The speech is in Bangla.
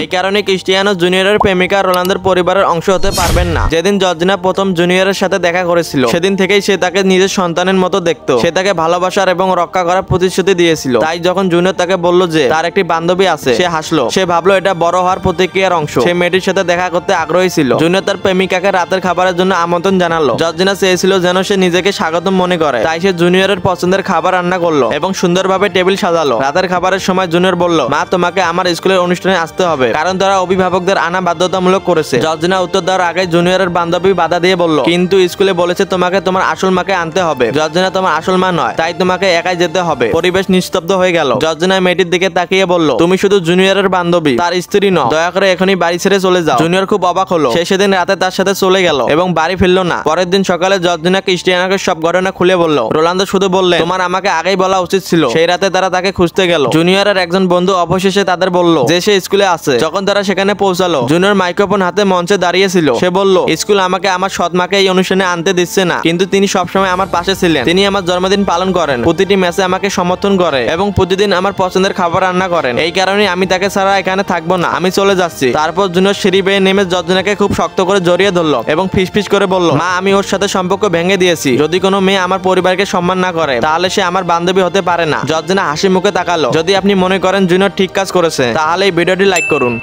এই কারণে ক্রিস্টিয়ানো জুনিয়রের প্রেমিকা রোনালদোর পরিবারের অংশ হতে পারবেন না। যেদিন জর্জিনা প্রথম জুনিয়রের সাথে দেখা করেছিল সেদিন থেকেই সে তাকে নিজের সন্তানের মতো দেখতো। সে তাকে ভালোবাসার এবং রক্ষা করার প্রতিশ্রুতি দিয়েছিল। তাই যখন জুনিয়র তাকে বলল যে তার একটি বান্ধবী আছে, সে হাসলো। সে ভাবলো এটা বড় হওয়ার প্রতিক্রিয়ার অংশ। সে মেয়েটির সাথে দেখা করতে আগ্রহী ছিল। জুনিয়র তার প্রেমিকাকে রাতের খাবারের জন্য আমন্ত্রণ জানালো। জর্জিনা চেয়েছিল যেন সে নিজেকে স্বাগতম মনে করে। তাই সে জুনিয়রের পছন্দের খাবার রান্না করলো এবং সুন্দরভাবে টেবিল সাজালো। রাতের খাবারের সময় জুনিয়র বলল, মা তোমাকে আমার স্কুলের অনুষ্ঠানে আসতে হবে, কারণ তারা অভিভাবকদের আনা বাধ্যতামূলক করেছে। জর্জিনা উত্তর দেওয়ার আগে জুনিয়রের বান্ধবী বাধা দিয়ে বলল, কিন্তু স্কুলে বলেছে তোমাকে তোমার আসল মাকে আনতে হবে। জর্জিনা তোমার আসল মা নয়, তাই তোমাকে একাই যেতে হবে। পরিবেশ নিস্তব্ধ হয়ে গেল। জর্জিনা মেয়েটির দিকে তাকিয়ে বলল, তুমি শুধু জুনিয়রের বান্ধবী, তার স্ত্রী নও। দয়া করে এখনই বাড়ি ছেড়ে চলে যাও। জুনিয়র খুব অবাক হলো। সে সেদিন রাতে তার সাথে চলে গেল এবং বাড়ি ফিরল না। পরের দিন সকালে জর্জিনা ক্রিস্টিয়ানোকে সব ঘটনা খুলে বলল। রোনালদো শুধু বললেন, তোমার আমাকে আগেই বলা উচিত ছিল। সেই রাতে তারা তাকে খুঁজতে গেল। জুনিয়রের একজন বন্ধু অবশেষে তাদের বলল যে সে স্কুলে আছে। যখন তারা সেখানে পৌঁছালো, জুনিয়র মাইক্রোফোন হাতে মঞ্চে দাঁড়িয়েছিল। সে বলল, স্কুল আমাকে আমার সৎ মাকে এই অনুষ্ঠানে আনতে দিচ্ছে না, কিন্তু তিনি সবসময় আমার পাশে ছিলেন। তিনি আমার জন্মদিন পালন করেন, প্রতিটি ম্যাচে আমাকে সমর্থন করে এবং প্রতিদিন আমার পছন্দের খাবার রান্না করেন। এই কারণে আমি তাকে ছাড়া এখানে থাকবো না, আমি চলে যাচ্ছি। তারপর জুনিয়র সিঁড়ি বেয়ে নেমে জর্জিনাকে খুব শক্ত করে জড়িয়ে ধরলো এবং ফিসফিস করে বলল, মা আমি ওর সাথে সম্পর্ক ভেঙে দিয়েছি। যদি কোনো মেয়ে আমার পরিবারকে সম্মান না করে তাহলে সে আমার বান্ধবী হতে পারে না। জর্জিনা হাসি মুখে তাকালো। যদি আপনি মনে করেন জুনিয়র ঠিক কাজ করেছে তাহলে এই ভিডিওটি লাইক করুন।